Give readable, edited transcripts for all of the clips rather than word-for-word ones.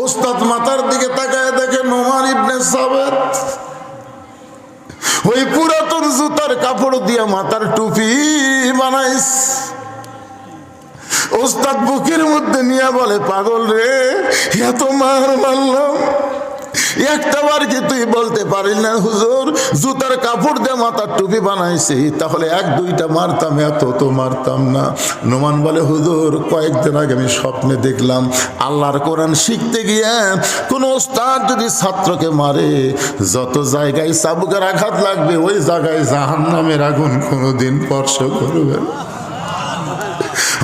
ওস্তাদ মাথার দিকে তাকায় দেখে নোমান ইবনে সাবেত ওই পুরাতন জুতার কাপড় দিয়ে মাথার টুপি বানাইস। ওস্তাদ বুকের মধ্যে নিয়ে বলে, পাগল রে, এত মার মারলাম, একটা বার কি তুই বলতে পারিস না হুজুর জুতার কাপড় দিয়ে মাথার টুপি বানাইছি, তাহলে এক দুইটা মারতাম, এত তো মারতাম না। নোমান বলে, হুজুর কয়েকদিন আগে আমি স্বপ্নে দেখলাম আল্লাহর কোরআন শিখতে গিয়ে কোন ওস্তাদ যদি ছাত্রকে মারে, যত জায়গায় চাবুকের আঘাত লাগবে ওই জায়গায় জাহান্নামের আগুন কোনোদিন স্পর্শ করবে।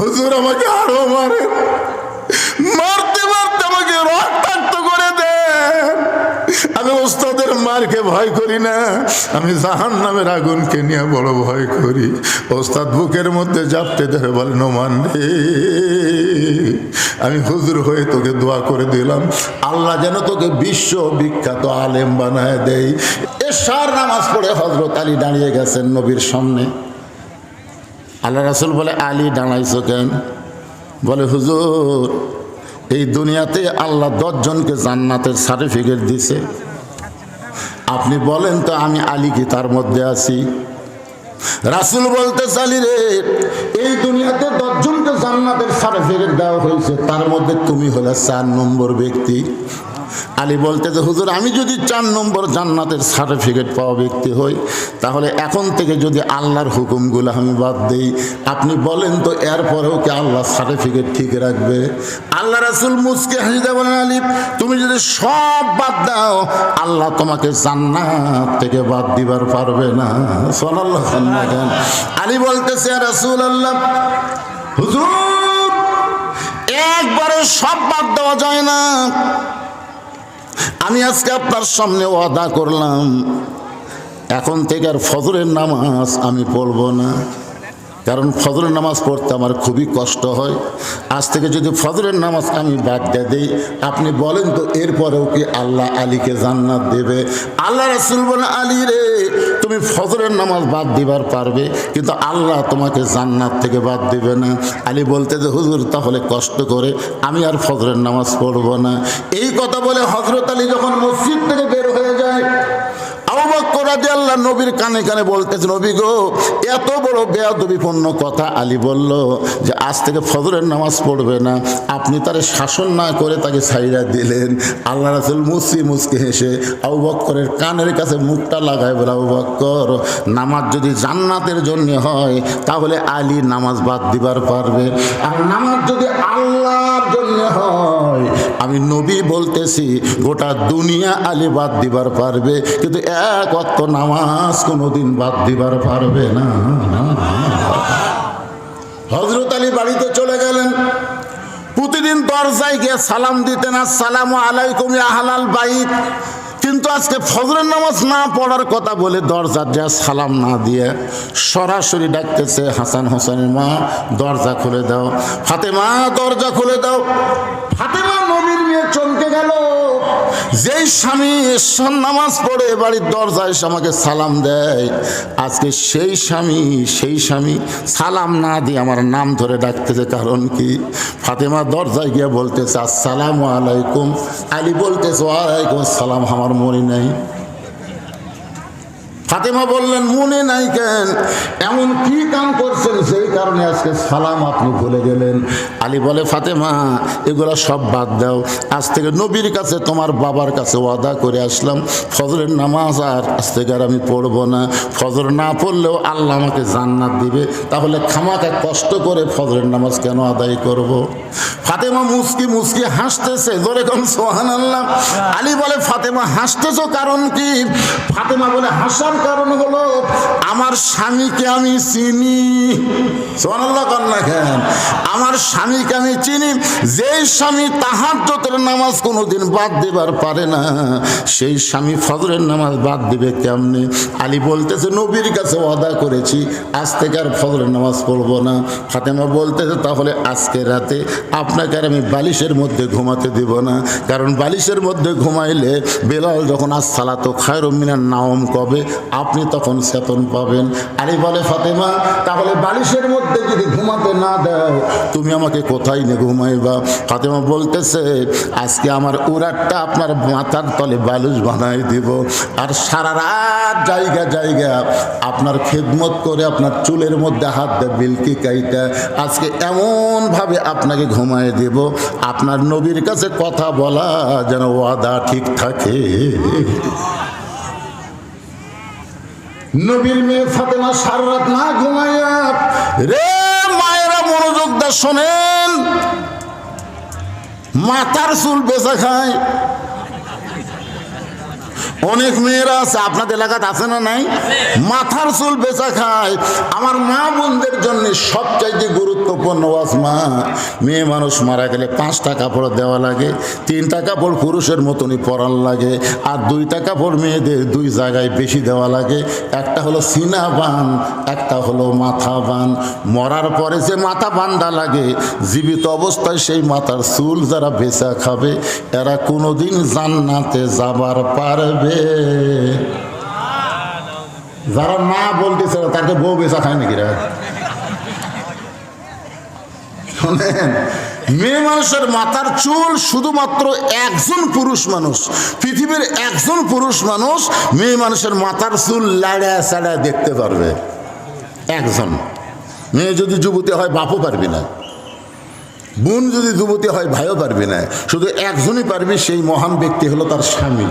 হুজুর আমাকে আরো মারে, মারতে মারতে আমাকে রক্তাক্ত করে দেন। আমি ওস্তাদের মারকে ভয় করি না, আমি জাহান্নামের আগুনকে নিয়ে বড় ভয় করি। ওস্তাদ বুকের মধ্যে জাপটে ধরে বলে, নোমান রে, আমি হুজুর হয়ে তোকে দোয়া করে দিলাম, আল্লাহ যেন তোকে বিশ্ব বিখ্যাত আলেম বানায় দেয়। এশার নামাজ পড়ে হযরত আলী দাঁড়িয়ে গেছেন নবীর সামনে। আল্লাহ রাসূল বলে, আলী দাঁড়াইছো কেন? বলে, হুজুর এই দুনিয়াতে আল্লাহ 10 জনকে জান্নাতের সার্টিফিকেট দিছে, আপনি বলেন তো আমি আলী কি তার মধ্যে আছি? রাসূল বলতে, আলী রে, এই দুনিয়াতে 10 জনকে জান্নাতের সার্টিফিকেট দেওয়া হয়েছে, তার মধ্যে তুমি হলে 4 নম্বর ব্যক্তি। আলী বলতে যে, হুজুর আমি যদি 4 নম্বর জান্নাতের সার্টিফিকেট পাওয়া ব্যক্তি হই, তাহলে এখন থেকে যদি আল্লাহর হুকুমগুলো আমি বাদ দেই, আপনি বলেন তো এরপরেও কি আল্লাহ সার্টিফিকেট ঠিক রাখবে? আল্লাহ রাসূল মুচকে হাসিতে বলেন, আলী তুমি যদি সব বাদ দাও, আল্লাহ তোমাকে জান্নাত থেকে বাদ দিবার পারবে না। সাল্লাল্লাহু আলাইহি ওয়াসাল্লাম। আলী বলতেছে, ইয়া রাসূলুল্লাহ, হুজুর একবারে সব বাদ দেওয়া যায় না, আমি আজকে আপনার সামনে ওয়াদা করলাম এখন থেকে আর ফজরের নামাজ আমি পড়ব না, কারণ ফজরের নামাজ পড়তে আমার খুবই কষ্ট হয়। আজ থেকে যদি ফজরের নামাজ আমি বাদ দিয়ে দিই, আপনি বলেন তো এরপরেও কি আল্লাহ আলীকে জান্নাত দেবে? আল্লাহ রাসূল বলেন, আলী রে, তুমি ফজরের নামাজ বাদ দিবার পারবে, কিন্তু আল্লাহ তোমাকে জান্নাত থেকে বাদ দিবে না। আলী বলতে যে, হুজুর তাহলে কষ্ট করে আমি আর ফজরের নামাজ পড়ব না। এই কথা বলে হযরত আলী যখন মসজিদ থেকে বের হয়ে যায়, আবু বকর রাদিয়াল্লাহু নবীর কানে কানে বলতেছে, নবী গো, এত বড় বেয়াদবিপূর্ণ কথা। আলী বলল যে আজ থেকে ফজরের নামাজ পড়বে না, আপনি তারে শাসন না করে তাকে ছাইড়া দিলেন। আল্লাহ রাসূল মুচকি হেসে আবু বকরের কানের কাছে মুখটা লাগায় বলে, আবু বকর, নামাজ যদি জান্নাতের জন্য হয় তাহলে আলী নামাজ বাদ দিবার পারবে, আর নামাজ যদি আল্লাহর জন্য হয় আমি নবী বলতেছি গোটা দুনিয়া আলী বাদ দিবার পারবে, কিন্তু এক ওয়াক্ত নামাজ কোনোদিন বাদ দিবার পারবে না। হযরত আলী বাড়িতে চলে গেলেন। প্রতিদিন দরজায় গিয়ে সালাম দিতেন, আসসালামু আলাইকুম ইয়া আহলাল বাইত। কিন্তু আজকে ফজরের নামাজ না পড়ার কথা বলে দরজা যা সালাম না দিয়ে সরাসরি ডাকতেছে, হাসান হোসেনের মা দরজা খুলে দাও, ফাতেমা দরজা খুলে দাও। ফাতেমা নবীর মেয়ে চমকে গেল। যেই স্বামী এশার নামাজ পড়ে বাড়ির দরজায় এসে আমাকে সালাম দেয়, আজকে সেই স্বামী সালাম না দিয়ে আমার নাম ধরে ডাকতেছে, কারণ কি? ফাতেমা দরজায় গিয়ে বলতেছে, আসসালামু আলাইকুম। আলী বলতেছে, ওয়ালাইকুম আসসালাম, আমার মনে নাই। ফাতেমা বললেন, মনে নাই কেন? এমন কি কাম করছেন সেই কারণে আজকে সালাম আপনি ভুলে গেলেন? আলী বলে, ফাতেমা এগুলো সব বাদ দাও, আজ থেকে নবীর কাছে তোমার বাবার কাছে ওয়াদা করে আসলাম ফজরের নামাজ আর আজ থেকে আর আমি পড়বো না। ফজর না পড়লেও আল্লাহ আমাকে জান্নাত দিবে, তাহলে খামাকা কষ্ট করে ফজরের নামাজ কেন আদায় করব? ফাতেমা মুচকি হাসতেছে, জোরে কোন সুবহানাল্লাহ। আলী বলে, ফাতেমা হাসতেছো কারণ কি? ফাতেমা বলে, হাসার কারণ হলো আমার স্বামীকে আমি চিনি। সুবহানাল্লাহ কন্যা কেন? আমার স্বামীকে আমি চিনি। যেই স্বামী তাহাজ্জুদের নামাজ কোনোদিন বাদ দিবার পারে না, সেই স্বামী ফজরের নামাজ বাদ দিবে কেমনে? আলী বলতেছে, নবীর কাছে ওয়াদা করেছি আজ থেকে আর ফজরের নামাজ পড়বো না। ফাতেমা বলতেছে, তাহলে আজকে রাতে আপনি আপনাকে আর আমি বালিশের মধ্যে ঘুমাতে দিব না, কারণ বালিশের মধ্যে ঘুমাইলে বেলাল যখন আসসালাতু খায়রুম মিনান নাওম কবে আপনি তখন চেতন পাবেন। আরে বলে ফাতেমা, তাহলে বালিশের মধ্যে যদি ঘুমাতে না দাও তুমি আমাকে কোথায় নিয়ে ঘুমাইবা? ফাতেমা বলতেছে, আজকে আমার উরাটটা আপনার মাথার তলে বালিশ বানাই দিব, আর সারা রাত জায়গা জায়গা আপনার খেদমত করে আপনার চুলের মধ্যে হাত দিয়ে বিলকি কাইটা আজকে এমনভাবে আপনাকে ঘুমায় দেব আপনার নবীর কাছে কথা বলা যেন ওয়াদা ঠিক থাকে। নবীর মেয়ে ফাতেমা সারা রাত না ঘুমাইয়া, রে মায়েরা মনোযোগ দা শোনেন, মাথার চুল বেচা খায়। অনেক মেয়েরা আছে, আপনাদের এলাকাতে আছে না নাই? মাথার চুল বেচা খায়। আমার মা বোনদের জন্য সবচাইতে গুরুত্বপূর্ণ ওয়াজ, মা মেয়ে মানুষ মারা গেলে 5টা কাপড় দেওয়া লাগে, 3টা কাপড় পুরুষের মতনই পরান লাগে, আর 2টা কাপড় মেয়েদের 2 জায়গায় বেশি দেওয়া লাগে। একটা হলো সিনা বান, একটা হলো মাথা বান। মরার পরে যে মাথা বান্ধা লাগে, জীবিত অবস্থায় সেই মাথার চুল যারা বেচা খাবে এরা কোনোদিন জান্নাতে যাবার পারবে। যারা না বলতেছে তাকে বউ বেচা খায় নাকি রা? শোনেন, মেয়ে মানুষের মাথার চুল শুধুমাত্র একজন পুরুষ মানুষ, পৃথিবীর একজন পুরুষ মানুষ মেয়ে মানুষের মাথার চুল লাড়া সাড়া দেখতে পারবে, একজন। মেয়ে যদি যুবতী হয় বাপও পারবি না, বোন যদি যুবতী হয় ভাইও পারবি না, শুধু একজনই পারবি, সেই মহান ব্যক্তি হলো তার স্বামী।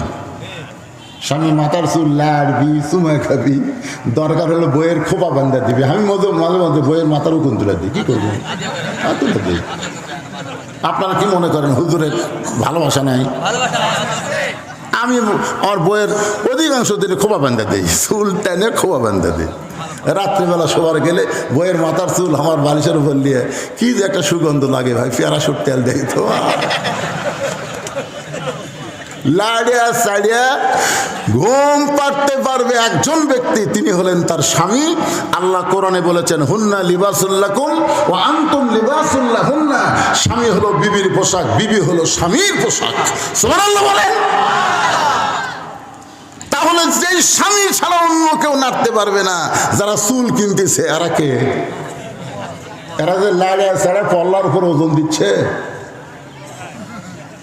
স্বামী মাথার চুল লাড়বি, চুমা খাবি, দরকার হলো বইয়ের খোপা বান্ধা দিবি। আমি মাঝে মাঝে বইয়ের মাথার উকুন তুলে দিই, কি করবো তুলে দিই। আপনারা কি মনে করেন হুজুরের ভালোবাসা নাই? আমি আমার বইয়ের অধিকাংশ দিনে খোপা বান্ধা দিই, চুল টেনে খোপা বান্ধা দিই। রাত্রিবেলা শোবার গেলে বইয়ের মাথার চুল আমার বালিশের উপর নিয়ে কি যে একটা সুগন্ধ লাগে ভাই, প্যারাশুট তেল দেয় তো। লাড়িয়া সাড়িয়া ঘুম পাড়তে পারবে একজন ব্যক্তি, তিনি হলেন তার স্বামী। আল্লাহ কোরআনে বলেছেন, হুন্না লিবাসুল্লাকুম ওয়া আনতুম লিবাসুল্লাহুন্না। স্বামী হলো বিবির পোশাক, বিবি হলো স্বামীর পোশাক। সুবহানাল্লাহ বলেন। তাহলে যেই স্বামী ছাড়া অন্য কেউ নাড়তে পারবে না, যারা চুল কিনতেছে এরা কে? এরা যে লাড়িয়া ছাড়া পল্লার উপর ওজন দিচ্ছে।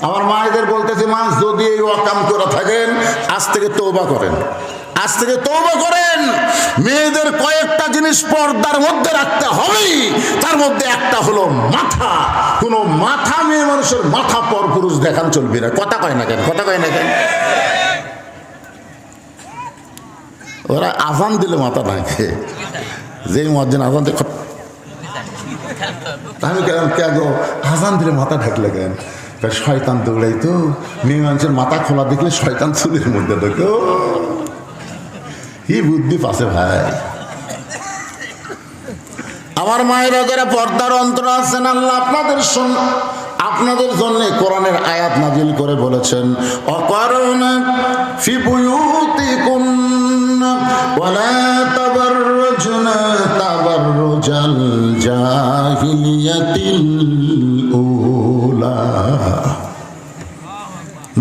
আমার মায়েদের বলতেছে, মা যদি এই ওয়াকাম করে থাকেন আজ থেকে তওবা করেন, আজ থেকে তওবা করেন। মেয়েদের কয়েকটা জিনিস পর্দার মধ্যে রাখতে হবে, তার মধ্যে একটা হলো মাথা। কোনো মাথা, মেয়ে মানুষের মাথা পর পুরুষ দেখান চলবে না। কথা কয় না কেন? কথা কয় না কেন? ওরা আজান দিলে মাথা নাকে, যেই মুয়াজ্জিন আজান দিয়ে আমি কেন কে গো আজান দিলে মাথা ঢাকলে কেন? শয়তান দৌড়াই তো, মেয়ে মানুষের মাথা খোলা দেখলে শয়তান চুলের মধ্যে ঢোকে। কি বুদ্ধি পাশে ভাই। আমার মায়েরা যারা পর্দার অন্তর আছেন, আল্লাহ আপনাদের জন্য কোরআনের আয়াত নাজিল করে বলেছেন, অকারণা ফি বুয়ুতিকুন্না ওয়ালা তাবাররুজনা তাবাররুজাল জাহিলিয়াতিল উলা।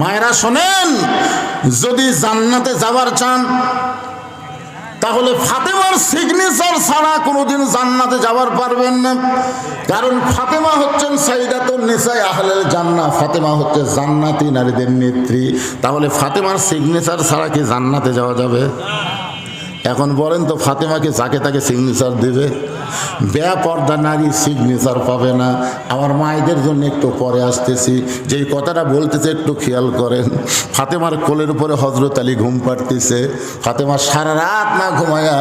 মায়েরা শোনেন, যদি জান্নাতে যাবার চান তাহলে ফাতেমার সিগনেচার ছাড়া কোনোদিন জান্নাতে যাবার পারবেন না। কারণ ফাতেমা হচ্ছেন সাইয়্যিদাতুন নিসা আহলেল জান্নাহ, ফাতেমা হচ্ছে জান্নাতি নারীদের নেত্রী। তাহলে ফাতেমার সিগনেচার ছাড়া কি জান্নাতে যাওয়া যাবে? এখন বলেন তো, ফাতেমাকে যাকে তাকে সিগনেচার দেবে? বেপর্দা নারী সিগনেচার পাবে না। আমার মায়েদের জন্য একটু পরে আসতেছি, যেই কথাটা বলতেছে একটু খেয়াল করেন। ফাতেমার কোলের উপরে হযরত আলী ঘুম পাড়তেছে। ফাতেমা সারা রাত না ঘুমায়া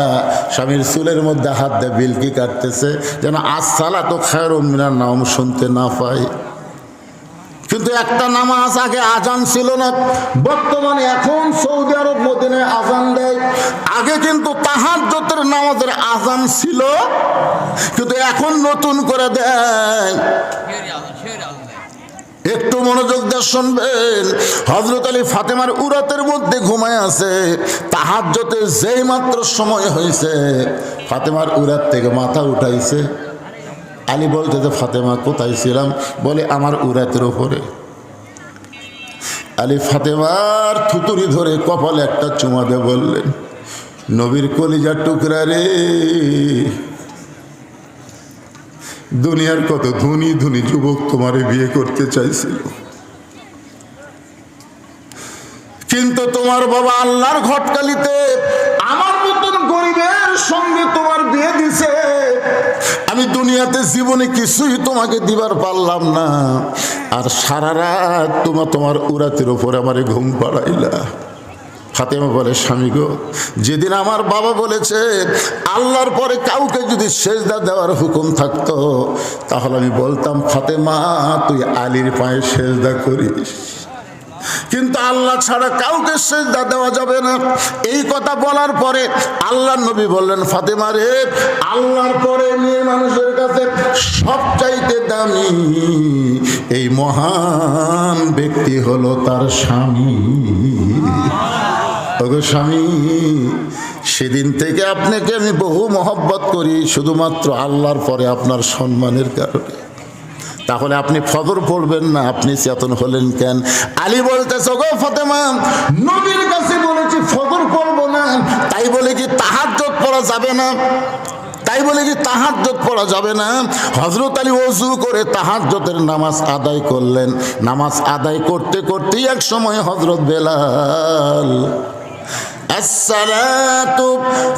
স্বামীর চুলের মধ্যে হাত দিয়ে বিলকি কাটতেছে, যেন আসসালাতু খায়রুম মিনান নাওম শুনতে না পায়। কিন্তু একটা নামাজ আগে আজান ছিল না, বর্তমানে এখন সৌদি আরব মদিনায় আজান দেয়। আগে কিন্তু তাহাজ্জুদের নামাজের আজান ছিল, কিন্তু এখন নতুন করে দেয়। একটু মনোযোগ দিয়ে শুনবেন। হযরত আলী ফাতেমার উরাতের মধ্যে ঘুমায় আছে। তাহাজ্জুদের যেই মাত্র সময় হয়েছে, ফাতেমার উরাত থেকে মাথা উঠাইছে, আলী বলতে যে ফাতেমা কোথায় ছিলাম? বলে আমার উরাতের ওপরে। আলী ফাতেমার থুতুরি ধরে কপালে একটা চুমা দিয়ে বললেন, নবীর কলিজার টুকরা রে, দুনিয়ার কত ধনী ধনী যুবক তোমারে বিয়ে করতে চাইছিল, কিন্তু তোমার বাবা আল্লাহর ঘটকালিতে আমার মতন গরিবের সঙ্গে তোমার বিয়ে দিছে। আমি দুনিয়াতে জীবনে কিছুই তোমাকে দিবার পারলাম না, আর সারা রাত তোমার উরাতের ওপরে আমারে ঘুম পাড়াইলা। ফাতেমা বলে, স্বামী গো, যেদিন আমার বাবা বলেছে আল্লাহর পরে কাউকে যদি সেজদা দেওয়ার হুকুম থাকতো, তাহলে আমি বলতাম ফাতেমা তুই আলীর পায়ে সেজদা করিস, কিন্তু আল্লাহ ছাড়া কাউকে সেজদা দেওয়া যাবে না। এই কথা বলার পরে আল্লাহর নবী বললেন, ফাতেমা রে, আল্লাহর পরে মেয়ে মানুষের কাছে সবচাইতে দামি এই মহান ব্যক্তি হলো তার স্বামী। ওগো স্বামী, সেদিন থেকে আপনাকে আমি বহু মহব্বত করি শুধুমাত্র আল্লাহর পরে আপনার সম্মানের কারণে। তাহলে আপনি ফজর পড়বেন না, আপনি চেতন হলেন কেন? আলী বলতেছে, গো ফাতেমা, নবীর কাছে বলেছি ফজর পড়বো না, তাই বলে কি তাহাজ্জুদ পড়া যাবে না? তাই বলে কি তাহাজ্জুদ পড়া যাবে না? হযরত আলী ওযু করে তাহাজ্জুদের নামাজ আদায় করলেন। নামাজ আদায় করতে করতেই এক সময় হযরত বেলাল আসসালাতু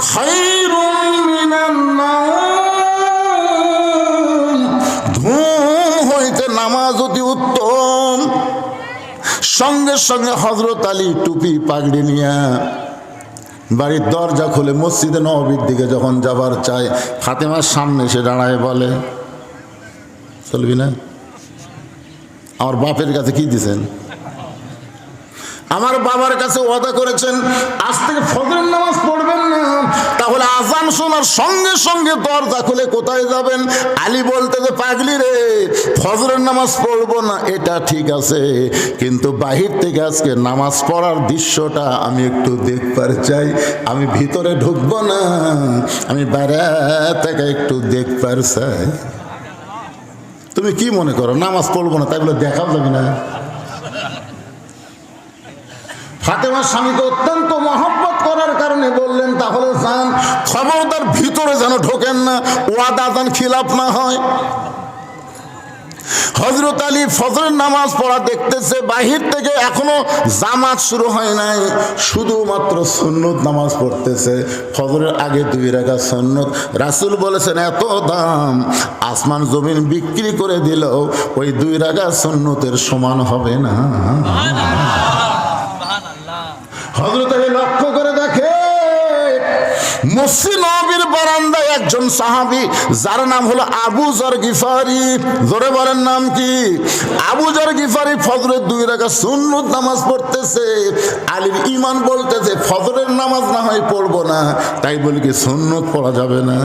খায়রুম মিনান নাওম, ঘুম হইতে নামাজ অতি উত্তম। সঙ্গে সঙ্গে হযরত আলী টুপি পাগড়ি নিয়া বাড়ির দরজা খুলে মসজিদে নববীর দিকে যখন যাবার চায়, ফাতেমার সামনে এসে দাঁড়ায় বলে, চলবি না? আমার বাপের কাছে কি দিছেন? আমার বাবার কাছে ওয়াদা করেছেন আজ থেকে ফজরের নামাজ পড়বেন না, তাহলে আজান শোনার সঙ্গে সঙ্গে দরজা খুলে কোথায় যাবেন? আলী বলতে যে, পাগলি রে, ফজরের নামাজ পড়বো না এটা ঠিক আছে, কিন্তু বাহির থেকে আজকে নামাজ পড়ার দৃশ্যটা আমি একটু দেখবার চাই। আমি ভিতরে ঢুকবো না, আমি বাইরে থেকে একটু দেখবার চাই। তুমি কি মনে করো নামাজ পড়বো না, তাই বলে দেখাও যাবে না? ফাতেমার স্বামীকে অত্যন্ত মহব্বত করার কারণে বললেন, তাহলে যান, খবরদার ভিতরে যেন ঢোকেন না, ওয়াদা যেন খিলাফ না হয়। হযরত আলী ফজরের নামাজ পড়া দেখতেছে, বাহির থেকে এখনো জামাত শুরু হয় নাই, শুধুমাত্র সুন্নত নামাজ পড়তেছে। ফজরের আগে 2 রাকাত সুন্নত। রাসূল বলেছেন এত দাম, আসমান জমিন বিক্রি করে দিলেও ওই 2 রাকাত সুন্নতের সমান হবে না। হযরত আলী লক্ষ্য করে দেখে মসজিদ নববীর বারান্দায় একজন সাহাবী, যার নাম হলো আবু যর গিফারি। জোরে বলেন নাম কি? আবু যর গিফারি ফজরের 2 রাকাত সুন্নত নামাজ পড়তেছে। আলীর ঈমান বলতেছে ফজরের নামাজ না হয় পড়বো না, তাই বলি কি সুন্নত পড়া যাবে না?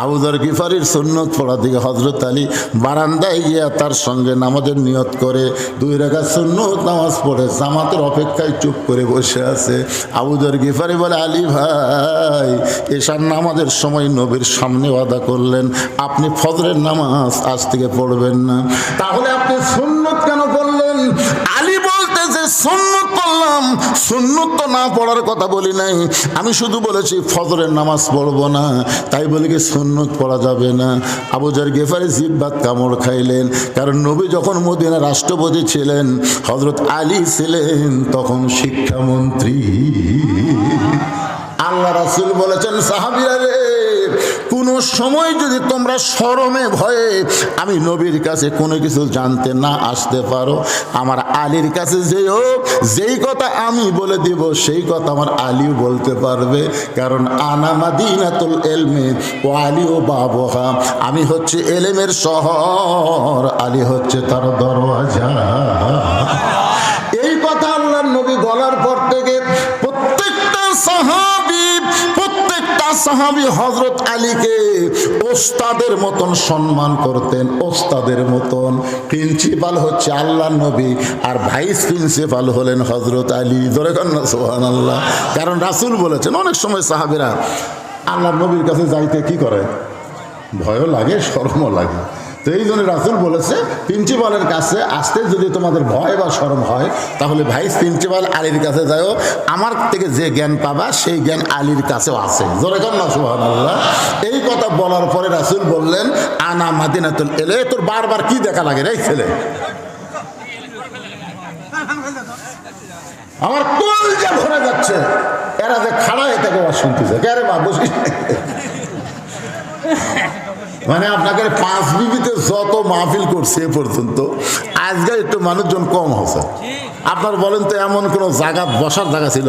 আবু যর গিফারির সুন্নত পড়া দিকে হযরত আলী বারান্দায় গিয়া তার সঙ্গে নামাজের নিয়ত করে 2 রাকাত সুন্নত নামাজ পড়ে জামাতের অপেক্ষায় চুপ করে বসে আছে। আবু যর গিফারি বলে, আলী ভাই, এশার নামাজের সময় নবীর সামনে ওয়াদা করলেন আপনি ফজরের নামাজ আজ থেকে পড়বেন না, তাহলে আপনি সুন্নত কেন পড়লেন? আলী বলতেছে, সুন্নত পড়লাম, সুন্নত তো না পড়ার কথা বলি নাই, আমি শুধু বলেছি ফজরের নামাজ পড়বো না, তাই বলি কি সুন্নত পড়া যাবে না। আবু যর গিফারি জিহ্বাত কামড় খাইলেন, কারণ নবী যখন মদিনার রাষ্ট্রপতি ছিলেন, হযরত আলী ছিলেন তখন শিক্ষামন্ত্রী। আল্লাহ রাসূল বলেছেন, সাহাবীরা রে, কোনো সময় যদি তোমরা শরমে ভয়ে আমি নবীর কাছে কোনো কিছু জানতে না আসতে পারো, আমার আলীর কাছে যেও, যেই কথা আমি বলে দিব সেই কথা আমার আলীও বলতে পারবে, কারণ আনা মাদিনাতুল ইলমি ওয়া আলীও বাবুহা, আমি হচ্ছে এলেমের শহর, আলী হচ্ছে তার দরওয়াজা। এই কথা আল্লাহর নবী বলার পর থেকে প্রত্যেকটা সাহাবী হযরত আলীকে ওস্তাদের মতন সম্মান করতেন, ওস্তাদের মতন। প্রিন্সিপাল হচ্ছে আল্লাহর নবী, আর ভাইস প্রিন্সিপাল হলেন হযরত আলী। ধরে কন না সুবহানাল্লাহ। কারণ রাসূল বলেছেন অনেক সময় সাহাবীরা আল্লাহর নবীর কাছে যাইতে কি করে, ভয়ও লাগে, শরমও লাগে। তো এই জন্য রাসূল বলেছে প্রিন্সিপালের কাছে আসতে যদি তোমাদের ভয় বা শরম হয় তাহলে ভাইস প্রিন্সিপাল আলীর কাছে যাও, আমার থেকে যে জ্ঞান পাবা সেই জ্ঞান আলীর কাছেও আছে। জোরে কর না সুবহানাল্লাহ। এই কথা বলার পরে রাসূল বললেন আনা মাদিনাতুল এলে, তোর বারবার কি দেখা লাগে রে ছেলে, আমার কলজা ভরে যাচ্ছে, এরা যে খাড়া এটাকে শুনতেছে কে মা বসিস। মানে আপনাকে 5 বিবিতে যত মাহফিল করছে এ পর্যন্ত আজকে একটু মানুষজন কম হচ্ছে। আপনার বলেন তো এমন কোনো জায়গা বসার জায়গা ছিল?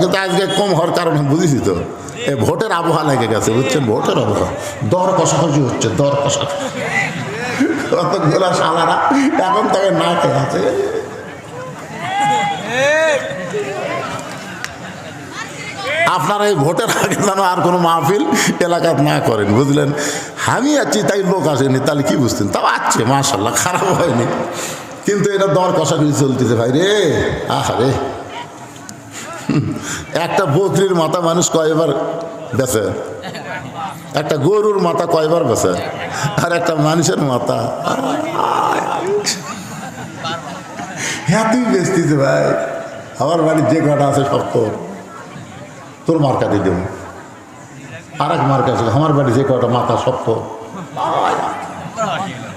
কিন্তু আজকে কম হওয়ার কারণে বুঝেছি তো এই ভোটের আবহাওয়া লেগে গেছে, বুঝছেন? ভোটের আবহাওয়া, দর কষাকষি হচ্ছে, দর কষাকষি। কতগুলো শালারা এখন তাকে না খেয়ে আছে। আপনারা এই ভোটের আগে যেন আর কোনো মাহফিল এলাকাত না করেন, বুঝলেন? আমি আছি তাই লোক আসেনি, তাহলে কি বুঝতেন? তাও আছে মাশাআল্লাহ, খারাপ হয়নি। কিন্তু এটা দর কষাকষি চলতেছে ভাই রে। আহারে, একটা বকরির মাথা মানুষ কয়বার বেচে? একটা গরুর মাথা কয়বার বেচে? আর একটা মানুষের মাথা হ্যাঁ তুই বেচতেছে ভাই। আমার বাড়ির যে কটা আছে সব তোর মার্কা দিয়ে দেব। আর এক মার্কা আছে আমার বাড়ি যে কটা মাথা সব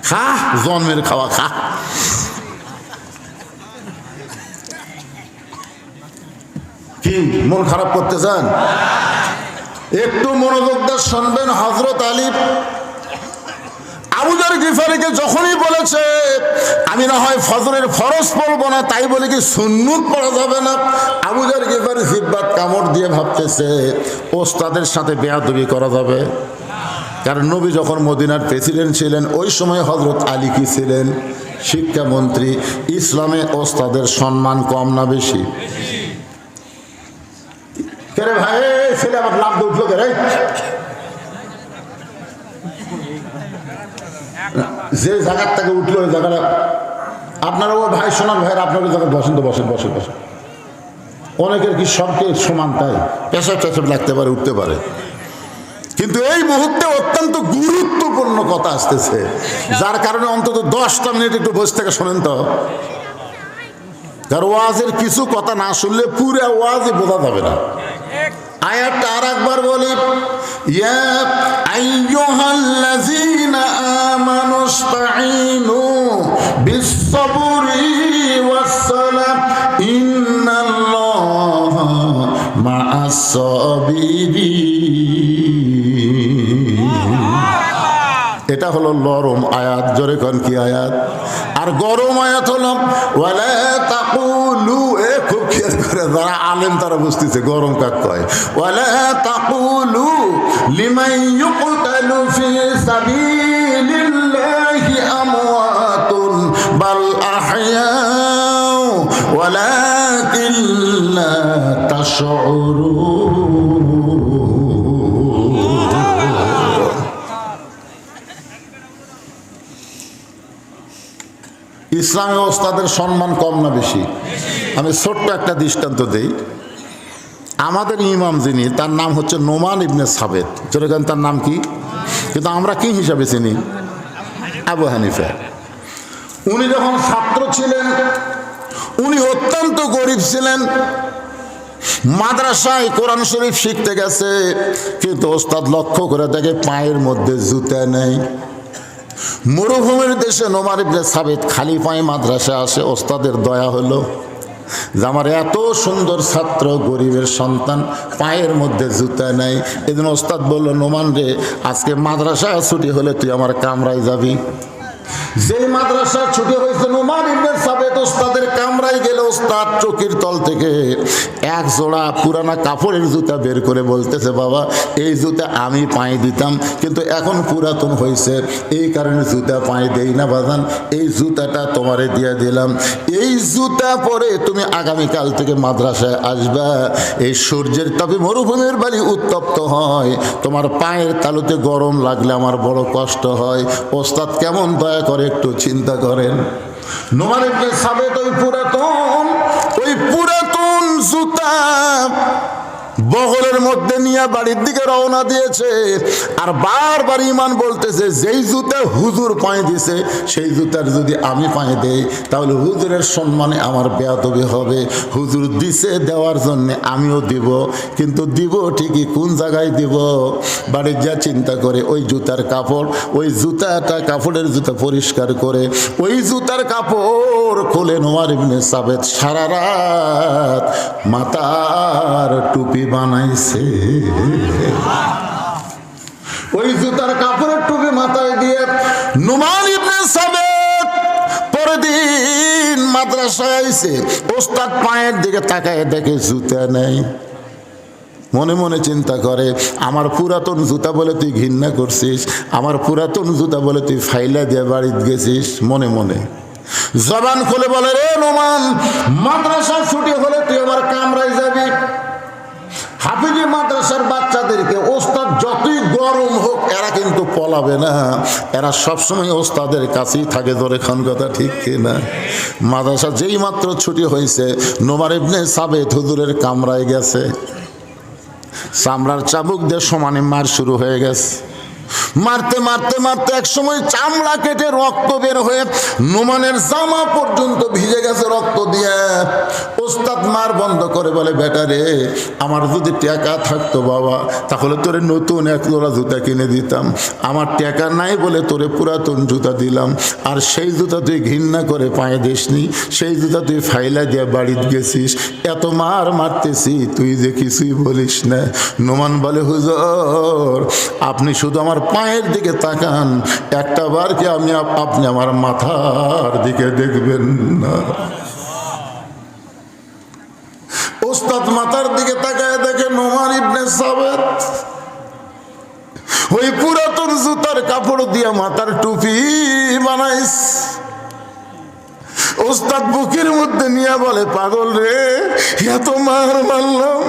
খা, জন্মের খাওয়া খা। কি মন খারাপ করতে চান? একটু মনোযোগ দিয়ে শুনবেন। হযরত আলী আবু যর গিফারিকে যখনই বলেছে আমি না হয় ফজরের ফরজ পড়বো না, তাই বলে কি সুন্নত পড়া যাবে না? আবু যর গিফারি জিহ্বাত কামড় দিয়ে ভাবতেছে ওস্তাদের সাথে বেয়াদবি করা যাবে। কারণ নবী যখন মদিনার প্রেসিডেন্ট ছিলেন ওই সময় হযরত আলী কি ছিলেন? শিক্ষামন্ত্রী। ইসলামে ওস্তাদের সম্মান কম না বেশি? কে ভাই ছেলে আমার লাভ দিয়ে উঠলো কে রে? যে জায়গার থেকে উঠলো ওই জায়গাটা আপনারা ও ভাই শোনার ভাইয়ের আপনার ওই জায়গায় বসেন তো, বসেন বসে বসে। অনেকের কি সবকে সমান তাই পেশাব টেশাব লাগতে পারে, উঠতে পারে, কিন্তু এই মুহূর্তে অত্যন্ত গুরুত্বপূর্ণ কথা আসতেছে, যার কারণে অন্তত 10টা মিনিট একটু বসে থেকে শোনেন তো। কারণ ওয়াজের কিছু কথা না শুনলে পুরো ওয়াজই বোঝা যাবে না। আয়াতটা আর একবার বলি, ইয়া আইয়ুহাল্লাযীনা আমানুস্তাঈনু বিস-সাবরি ওয়াস-সালাহ ইন্নাল্লাহা মা'আস-সাবিরিন। এটা হলো নরম আয়াত, জোরে কোন কি আয়াত? আর গরম আয়াত হলো ওয়ালা তাকুলু। খুব খেয়াল করে যারা আলেম তারা বুঝতেছে গরম কাক কয়। ওয়ালা তাকুলু লিমান ইউকতালু ফি সাবিলিল্লাহি আমওয়াতুন বাল আহইয়াউ ওয়ালাকিন লা তাশউরুন। ইসলামে ওস্তাদের সম্মান কম না বেশি? আমি ছোট্ট একটা দৃষ্টান্ত দিই। আমাদের ইমাম যিনি, তার নাম হচ্ছে নোমান ইবনে সাবেত। যেরকম তার নাম কি, কিন্তু আমরা কি হিসাবে চিনি? আবু হানিফা। উনি যখন ছাত্র ছিলেন উনি অত্যন্ত গরিব ছিলেন। মাদ্রাসায় কোরআন শরীফ শিখতে গেছে, কিন্তু ওস্তাদ লক্ষ্য করে দেখে পায়ের মধ্যে জুতা নেই। মরুভূমির দেশে নোমান ইবনে সাবিত খালি পায়ে মাদ্রাসা আসে। ওস্তাদের দয়া হলো যে আমার এত সুন্দর ছাত্র, গরিবের সন্তান, পায়ের মধ্যে জুতা নাই। এদিন ওস্তাদ বলল, নোমান রে, আজকে মাদ্রাসা ছুটি হলে তুই আমার কামরায় যাবি। যে মাদ্রাসা ছুটি হয়েছে নোমান ইবনে সাবিত ওস্তাদের কামরায় গেলে ওস্তাদ চকির তল থেকে এক জোড়া পুরানা কাপড়ের জুতা বের করে বলতেছে, বাবা এই জুতা আমি পায়ে দিতাম, কিন্তু এখন পুরাতন হয়েছে, এই কারণে জুতা পায়ে দেই না বাজান, এই জুতাটা তোমারে দিয়ে দিলাম। এই জুতা পরে তুমি আগামীকাল থেকে মাদ্রাসায় আসবা। এই সূর্যের তাপে মরুভূমির বাড়ি উত্তপ্ত হয়, তোমার পায়ের তালুতে গরম লাগলে আমার বড় কষ্ট হয়। ওস্তাদ কেমন দয়া করে একটু চিন্তা করেন। নোমান ইবনে সাবিত ওই পুরাতন জুতা বগলের মধ্যে নিয়ে বাড়ির দিকে রওনা দিয়েছে। আর বারবার ইমান বলতেছে, যেই জুতা হুজুর পায়ে দিছে সেই জুতার যদি আমি পায়ে দেই তাহলে হুজুরের সম্মানে আমার বেয়াদবি হবে। হুজুর দিছে দেওয়ার জন্য আমিও দিব, কিন্তু দিব ঠিকই কোন জায়গায় দিব? বাড়ির যা চিন্তা করে ওই জুতার কাপড়, ওই জুতাটা কাপড়ের জুতা পরিষ্কার করে ওই জুতার কাপড় খুলে নোমার ইবনে সাবেত সারা রাত মাথার টুপি বানাইছে। ওই জুতার কাপড়ের টুপি মাথায় দিয়ে নোমান ইবনে সাবেত পরের দিন মাদ্রাসায় আইছে। ওস্তাদ পায়ের দিকে তাকায় দেখে জুতা নেই। মনে মনে চিন্তা করে, আমার পুরাতন জুতা বলে তুই ঘৃণা করছিস, আমার পুরাতন জুতা বলে তুই ফাইলা দিয়ে বাড়িতে গেছিস। মনে মনে জবান খুলে বলে, রে নোমান, মাদ্রাসার ছুটি হলে তুই আমার কামরায় যাবি। হাফিজি মাদ্রাসার বাচ্চাদেরকে ওস্তাদ যতই গরম হোক এরা কিন্তু পলাবে না, এরা সবসময় ওস্তাদের কাছেই থাকে। ধরে খান কথা ঠিক কিনা? মাদ্রাসা যেই মাত্র ছুটি হয়েছে নোমান ইবনে সাবেত হুজুরের কামরায় গেছে। চামড়ার চাবুক দিয়ে সমানে মার শুরু হয়ে গেছে। মারতে মারতে মারতে এক সময় চামড়া কেটে রক্ত বের হয়ে নোমানের জামা পর্যন্ত ভিজে গেছে রক্ত দিয়ে। ওস্তাদ মার বন্ধ করে বলে, বেটা রে, আমার যদি টাকা থাকতো বাবা তাহলে তোরে নতুন এক জোড়া জুতা কিনে দিতাম। আমার টাকা নাই বলে তোরে পুরাতন জুতা দিলাম, আর সেই জুতা তুই ঘৃণা করে পায়ে দিসনি, সেই জুতা তুই ফাইলা দিয়ে বাড়িতে গেছিস। এত মার মারতেছি তুই যে কিছুই বলিস না। নোমান বলে, হুজুর আপনি শুধু আমার পায়ের দিকে তাকান, একটা বার কি আপনি আমার মাথার দিকে দেখবেন না? ওস্তাদ মাথার দিকে তাকায় দেখে নোমান ইবনে সাবেত ওই পুরাতন জুতার কাপড় দিয়ে মাথার টুপি বানাইস। ওস্তাদ বুকের মধ্যে নিয়ে বলে, পাগল রে, এত মার মারলাম,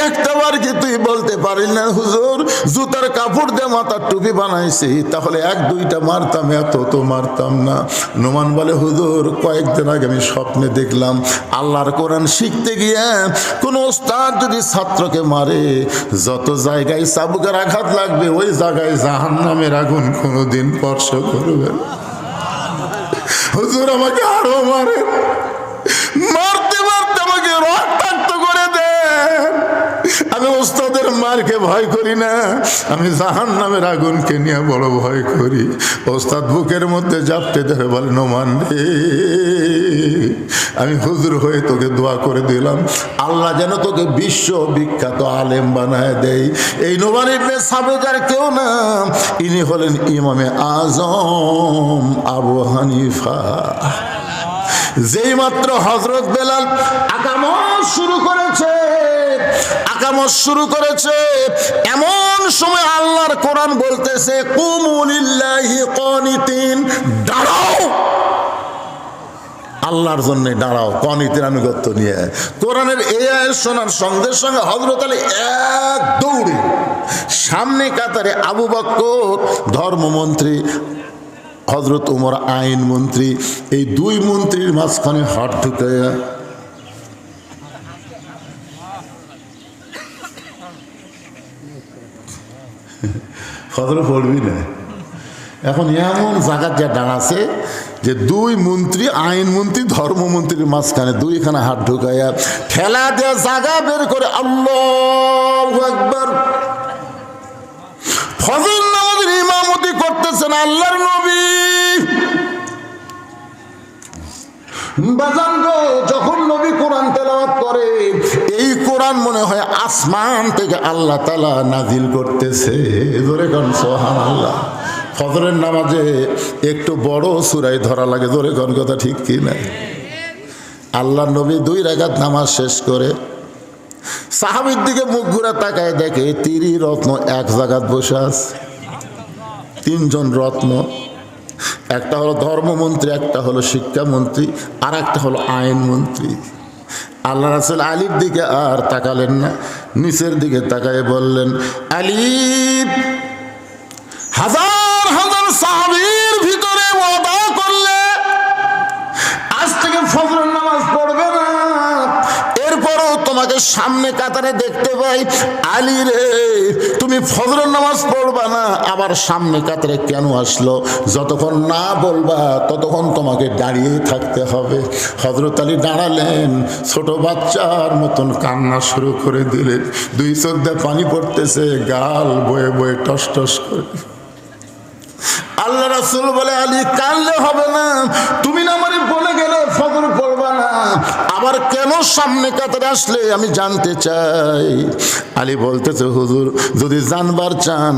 একটা বার কি তুই বলতে পারিস না হুজুর জুতার কাপড় দিয়ে মাথার টুপি বানাইছি? তাহলে এক দুইটা মারতাম, এত তো মারতাম না। নোমান বলে, হুজুর কয়েকদিন আগে আমি স্বপ্নে দেখলাম আল্লাহর কোরআন শিখতে গিয়ে কোন ওস্তাদ যদি ছাত্রকে মারে যত জায়গায় চাবুকের আঘাত লাগবে ওই জায়গায় জাহান্নামের আগুন কোনোদিন স্পর্শ করবে। হুজুর আমাকে আরো মারে, মারতে মারতে আমাকে রক্তাক্ত করে দেন। আমি ওস্তাদের মারকে ভয় করি না, আমি জাহান্নামের আগুনকে নিয়ে বড় ভয় করি। ওস্তাদ বুকের মধ্যে জাপটে ধরে বলে, নোমান রে, আমি হুজুর হয়ে তোকে দোয়া করে দিলাম আল্লাহ যেন তোকে বিশ্ব বিখ্যাত আলেম বানায় দেয়। এই নোমান ইবনে সাবেত আর কেউ না, ইনি হলেন ইমামে আজম আবু হানিফা। যেই মাত্র হযরত বেলাল আকামত শুরু করেছে এমন সময় আল্লাহর কোরআন বলতেছে, কুমু লিল্লাহি কানিতিন, দাঁড়াও আল্লাহর জন্য, দাঁড়াও কানিতের আনুগত্য নিয়ে। কোরআনের এই আয়াত শোনার সঙ্গে সঙ্গে হযরত আলী এক দৌড়ে সামনে কাতারে আবু বকর ধর্মমন্ত্রী, হযরত ওমর আইন মন্ত্রী, এই দুই মন্ত্রীর মাঝখানে হাত ঢুকাইয়া ফজর পড়বি না। এখন এমন জায়গার যা দাঁড়াছে যে দুই মন্ত্রী, আইন মন্ত্রী ধর্মমন্ত্রীর মাঝখানে দুইখানে হাত ঢুকাইয়া ঠেলা দেওয়া জায়গা বের করে আল্লাহু আকবার। ফজর নামাজের ইমামতি করতেছেন আল্লাহর নবী। বাজানগো, যখন নবী কোরআন তেলাওয়াত করে এই কোরআন মনে হয় আসমান থেকে আল্লাহ তাআলা নাজিল করতেছে। জোরে কোন সুবহানাল্লাহ। ফজরের নামাজে একটু বড় সূরায় ধরা লাগে, জোরে কোন কথা ঠিক কি না? আল্লাহর নবী 2 রাকাত নামাজ শেষ করে সাহাবীর দিকে মুখ ঘুরে তাকায় দেখে 3 রত্ন এক জায়গায় বসে আছে। 3 জন রত্ন, একটা হলো ধর্মমন্ত্রী, একটা হলো শিক্ষামন্ত্রী, আর একটা হলো আইন মন্ত্রী। আল্লাহ রাসূল আলীর দিকে আর তাকালেন না, নিচের দিকে তাকায় বললেন, আলী, হাজার হাজার সাহাবীর ভিতরে ওয়াদা করলে আজ থেকে ফজরের নামাজ পড়বে না, এরপরও তোমাকে তোমাকে সামনে কাতারে দেখতে পাই, আলী রে তুমি ফজরের নামাজ পড়বা না, আবার সামনে কাতারে কেন আসলো? যতক্ষণ না বলবা ততক্ষণ তোমাকে দাঁড়িয়ে থাকতে হবে। হযরত আলী দাঁড়ালেন, ছোট বাচ্চার মতন কান্না শুরু করে দিলেন, দুই চোখ দিয়ে পানি পড়তেছে, গাল বয়ে বয়ে টস টস করে। আল্লাহ রাসূল বলে, আলী কাঁদলে হবে না, তুমি না আমারে বলে গেলে ফজর পড়বা না, আবার কেন সামনে কাতারে আসলে আমি জানতে চাই। আলী বলতেছে, হুজুর যদি জানবার চান